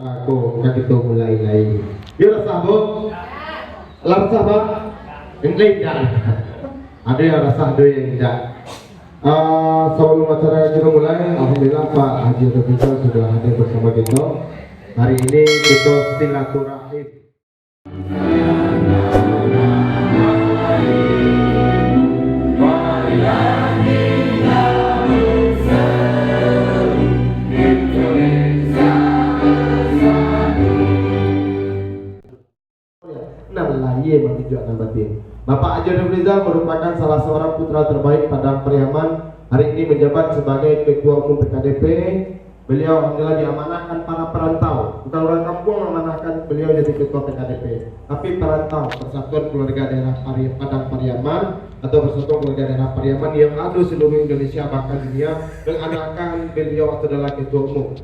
Aku kan itu mulai lagi. Yuk rasa bu, rasa apa? Yang lain jangan. Ada yang rasa, ada yang tidak. Sebelum acara kita mulai, alhamdulillah Pak Haji Rafizal sudah hadir bersama kita. Hari ini kita silaturahim. Bapak Haji Rafizal merupakan salah seorang putra terbaik Padang Pariaman. Hari ini menjabat sebagai Ketua Umum PKDP. Beliau alhamdulillah diamanahkan para perantau. Bukan orang kampung memanahkan beliau jadi Ketua PKDP, tapi perantau Persatuan Keluarga Daerah Padang Pariaman atau Persatuan Keluarga Daerah Pariaman yang ada seluruh Indonesia bahkan dunia, mengamanahkan beliau adalah Ketua Umum.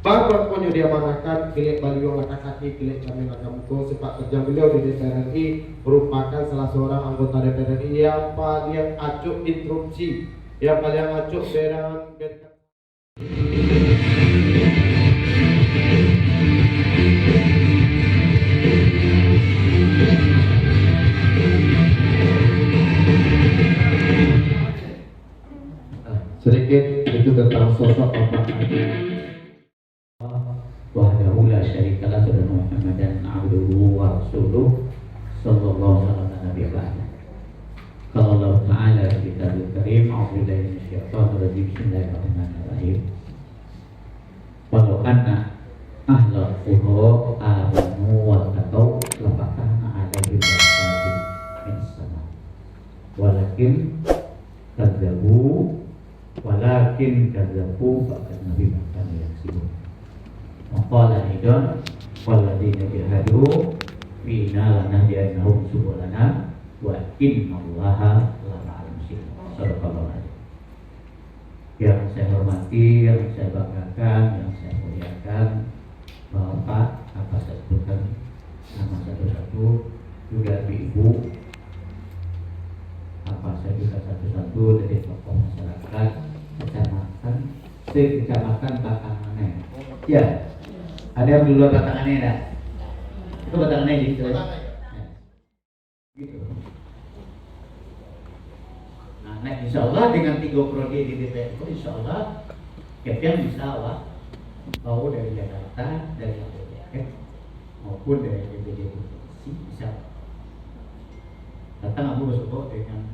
Bapak punya diamanahkan pilih beliau langkah kaki pilih kami langkah muka. Sepak kerja beliau di DPR RI merupakan salah seorang anggota DPR RI yang paling acuk instruksi, yang paling acuk berang. Sedikit itu tentang sosok Bapak Haji. Wahdahu la syarika lahu wa Muhammadan abduhu wa rasuluh sallallahu alaihi wasallam. Qala Allah Ta'ala fi kitabul karim, a'udzu billahi minasyaitonir rajim, bismillahirrahmanirrahim. Walau anna ahla qura amanu wa taqaw la fatahna 'alaihim barakatin minas sama. Walakin kadzabu faqad nabi makan yaksibun. Maqala aidan walladzina jahadu fina lanahdiyannahum subulana wa innallaha lama'al muhsinin. Sadaqallahu alaihi. Yang saya hormati, yang saya banggakan, yang saya muliakan, Bapak, apa saya sebutkan nama satu-satu, juga Ibu, apa saya juga satu-satu dari tokoh masyarakat, kecamatan Batanganeh. Ya. Ada yang di luar Batanganeh enggak? Itu Batanganeh gitu. Gitu. Nah, insyaallah dengan 3 prodi di DPR itu insyaallah Keptian bisa mau dari Jakarta, dari DPR maupun dari DPD provinsi bisa datang Abu Bersuko dengan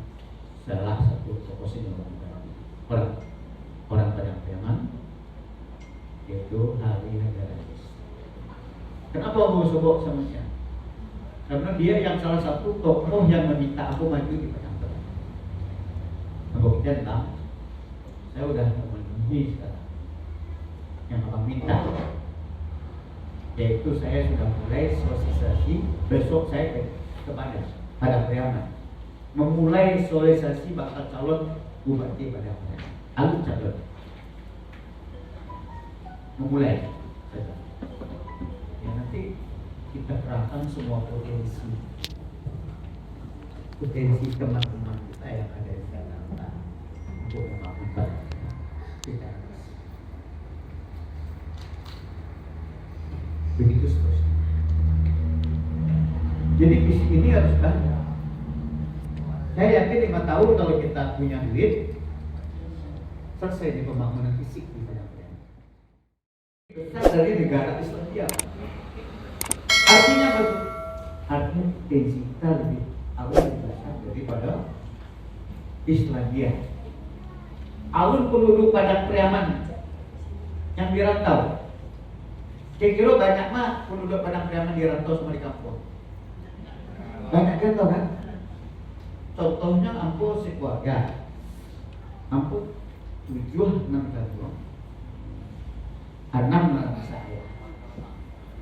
salah satu tokoh senior orang Padang Pariaman, yaitu Hari Negara. Kenapa mau sobok sama dia? Karena dia yang salah satu tokoh yang meminta aku maju di Padang Pariaman. Aku tahu, saya udah memenuhi sekarang yang abang minta, yaitu saya sudah mulai sosialisasi. Besok saya kepada Padang Pariaman memulai sosialisasi bakal calon bupati Padang Pariaman. Lalu calon memulai. Ya, nanti kita kerahkan semua potensi teman-teman kita yang ada di Jakarta untuk membangun kita. Begitu seterusnya. Jadi visi ini harus banyak. Saya yakin 5 tahun kalau kita punya duit, selesai di pembangunan fisik di Padang Pariaman. Besar dari negara Islamia. Artinya apa? Artinya digital lebih awal besar daripada Islamia. Alun penduduk Padang Pariaman yang dirantau. Kira-kira banyak mah penduduk Padang Pariaman dirantau semua di kampung. Banyak kan tau kan? Contohnya Ampo sekeluarga. Ampo 7-6 tahun. 6 anak saya.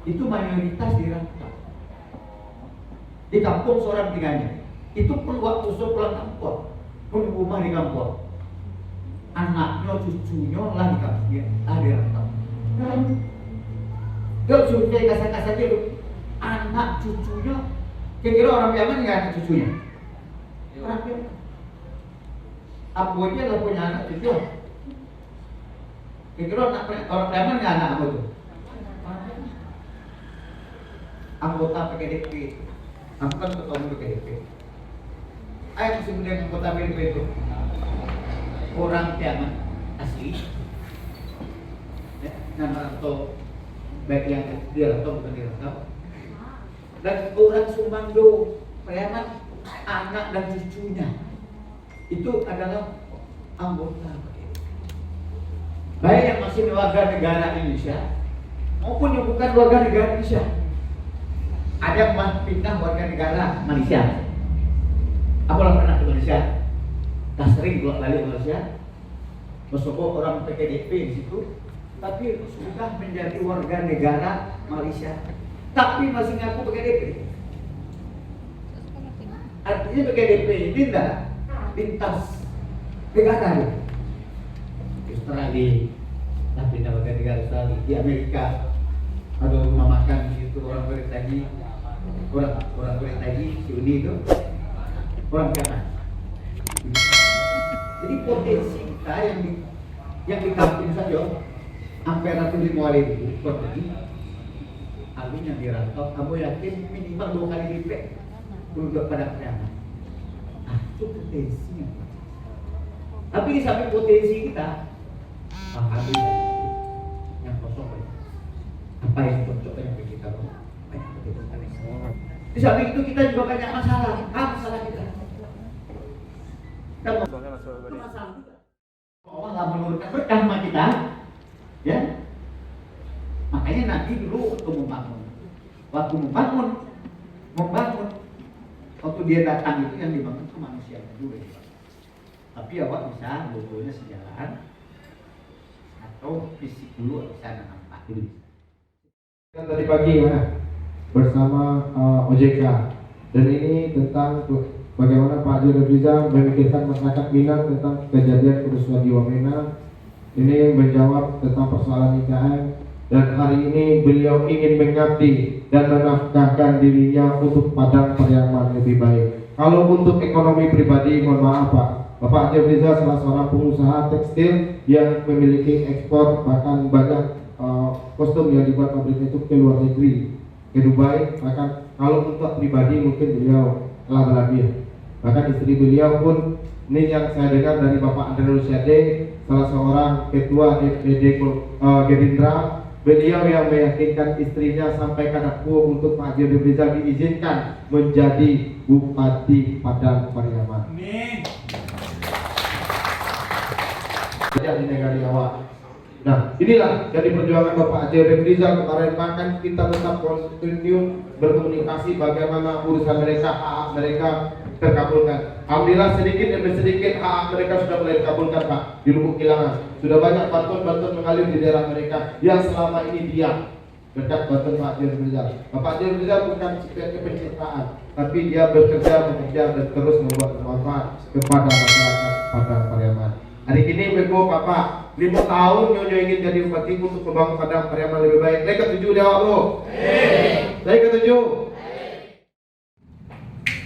Itu mayoritas dirantau. Di kampung seorang tinggalnya. Itu waktu pulang kampung, punya rumah di kampung. Anaknya, cucunya lah di kampung, dirantau. Dia survei kasar-kasar dia, anak cucunya. Kira-kira orang Pariaman nggak anak cucunya? Orang Pariaman. Abunya lah punya anak cucu. Kira-kira orang Pariaman nggak anak apa tuh? anggota PKDP. Aku kan ketua umum PKDP. Ayo masih muda yang anggota PKDP itu orang Tiaman asli, ya, nama atau baik yang dia atau bukan dia atau, dan orang Sumando, Priaman, anak dan cucunya itu adalah anggota PKDP. Baik yang masih warga negara Indonesia maupun yang bukan warga negara Indonesia. Ada yang pindah warga negara Malaysia. Aku lah pernah ke Malaysia. Tak sering bolak balik ke Malaysia. Meskipun orang PKDP di situ, tapi sudah menjadi warga negara Malaysia. Tapi masih ngaku PKDP. Artinya PKDP ini tidak lintas negara. Australia, tapi pindah warga negara Australia. Di Amerika, ada rumah makan di situ orang kulit tadi, orang kulit tadi, si Uni itu orang kanan. Jadi potensi kita yang di kampung saja hampir 105.000 potensi. Aku yang dirantau, kamu yakin minimal 2 kali lipat untuk pada Priaman. Nah, itu potensi. Tapi di samping potensi kita, habis yang kosong. Apa yang cocok dengan kita? Di samping itu kita juga banyak masalah. Masalah kita. Kita masalah kita. Allah nggak menurunkan berkah sama kita, ya. Makanya Nabi dulu waktu membangun, waktu dia datang itu yang dibangun itu manusia dulu. Tapi awak bisa dua-duanya sejalan, atau fisik dulu bisa nampak dulu. Kan tadi pagi ya bersama OJK, dan ini tentang bagaimana Pak Haji Rizal memikirkan masyarakat Minang tentang kejadian kerusuhan di Wamena. Ini menjawab tentang persoalan IKN, dan hari ini beliau ingin mengabdi dan menafkahkan dirinya untuk Padang Pariaman lebih baik. Kalau untuk ekonomi pribadi, mohon maaf Pak, Bapak Haji Rizal salah seorang pengusaha tekstil yang memiliki ekspor, bahkan banyak kostum yang dibuat pabriknya itu ke luar negeri, ke Dubai. Bahkan kalau untuk pribadi mungkin beliau telah berlebih. Bahkan istri beliau pun, ini yang saya dengar dari Bapak Andre Rusyade, salah seorang ketua DPD Gerindra, beliau yang meyakinkan istrinya sampai Kadakpo untuk Pak Haji Rizal diizinkan menjadi Bupati Padang Pariaman. Amin. Di negara awak. Nah, inilah jadi perjuangan Bapak Haji Rizal kemarin. Bahkan kita tetap kontinu berkomunikasi bagaimana urusan mereka, hak mereka terkabulkan. Alhamdulillah sedikit demi sedikit hak mereka sudah mulai dikabulkan Pak di Lubuk Kilangan. Sudah banyak bantuan-bantuan mengalir di daerah mereka yang selama ini diam berkat bantuan Pak Haji Rizal. Bapak Haji Rizal bukan pencitraan, tapi dia bekerja dan terus membuat manfaat kepada masyarakat Padang Pariaman. Hari ini bego Bapak 5 tahun nyonya ingin jadi bupati untuk membangun Padang Pariaman lebih baik. Saya ketujuh dia Pak Bro. Saya ketujuh.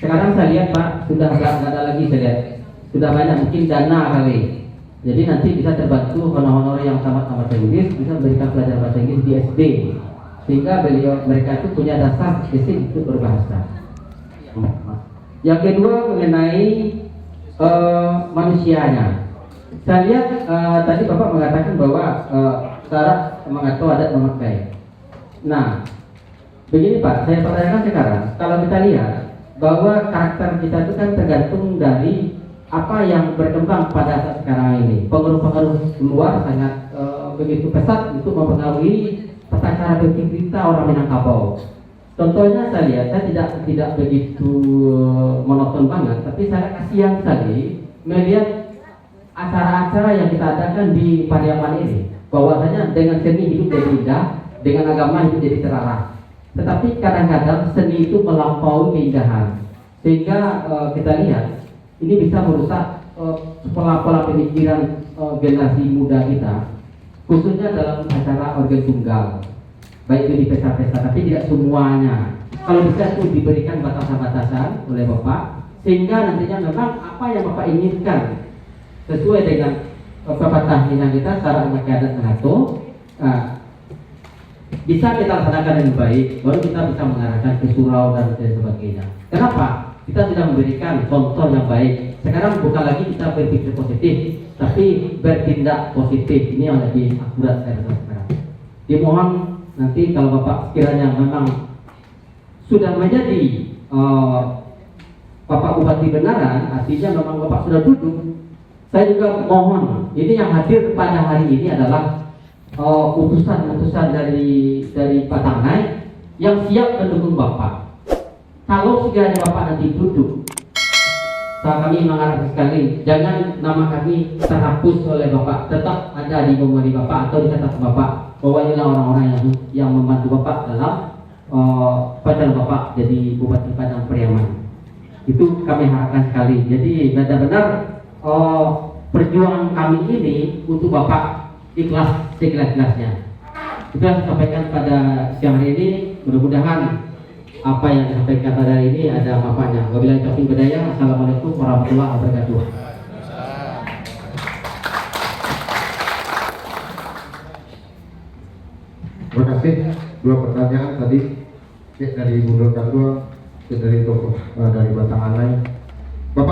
Sekarang saya lihat Pak, sudah nggak ada lagi saya lihat. Sudah banyak mungkin dana kali. Jadi nanti bisa terbantu honor-honor yang tamat bahasa Inggris bisa memberikan pelajaran bahasa Inggris di SD. Sehingga mereka itu punya dasar basic untuk berbahasa. Yang kedua mengenai manusianya. Saya lihat tadi Bapak mengatakan bahwa syarat mengatur adat memakai. Nah, begini Pak, saya pertanyakan sekarang, kalau kita lihat bahwa karakter kita itu kan tergantung dari apa yang berkembang pada saat sekarang ini. Pengaruh-pengaruh luar sangat begitu pesat untuk mempengaruhi tata cara berpikir kita orang Minangkabau. Contohnya saya lihat, saya tidak begitu monoton banget, tapi saya kasihan sekali melihat acara-acara yang kita adakan di Pariaman ini. Bahwasanya dengan seni hidup jadi indah, dengan agama hidup jadi terarah. Tetapi kadang-kadang seni itu melampaui keindahan, sehingga kita lihat ini bisa merusak pola-pola pemikiran generasi muda kita, khususnya dalam acara organ tunggal, baik itu di pesta-pesta, tapi tidak semuanya. Kalau bisa itu diberikan batasan-batasan oleh Bapak, sehingga nantinya memang apa yang Bapak inginkan sesuai dengan pepatah Minang kita, cara adat mengatur. bisa kita laksanakan dengan baik, baru kita bisa mengarahkan ke surau dan sebagainya. Kenapa? Kita sudah memberikan contoh yang baik. Sekarang bukan lagi kita berpikir positif, tapi bertindak positif. Ini yang lebih akurat saya rasa sekarang. Dimohon nanti kalau Bapak sekiranya memang sudah menjadi Bapak Bupati benaran, artinya memang Bapak sudah duduk. Saya juga mohon, ini yang hadir pada hari ini adalah utusan-utusan dari Pak Tangai yang siap mendukung Bapak. Kalau sekiranya Bapak nanti duduk, kami mengharapkan sekali jangan nama kami terhapus oleh Bapak, tetap ada di memori Bapak atau di catatan Bapak bahwa inilah orang-orang yang membantu Bapak dalam pencalonan Bapak jadi Bupati Padang Pariaman. Itu kami harapkan sekali. Jadi benar-benar perjuangan kami ini untuk Bapak ikhlas seikhlas-ikhlasnya. Itu yang saya sampaikan pada siang hari ini. Mudah-mudahan apa yang disampaikan pada hari ini ada manfaatnya. Wabillahi taufiq wal hidayah. Assalamualaikum warahmatullahi wabarakatuh. Terima kasih. Dua pertanyaan tadi dari Ibu Dokter, dari tokoh dari Batanganai. Bapak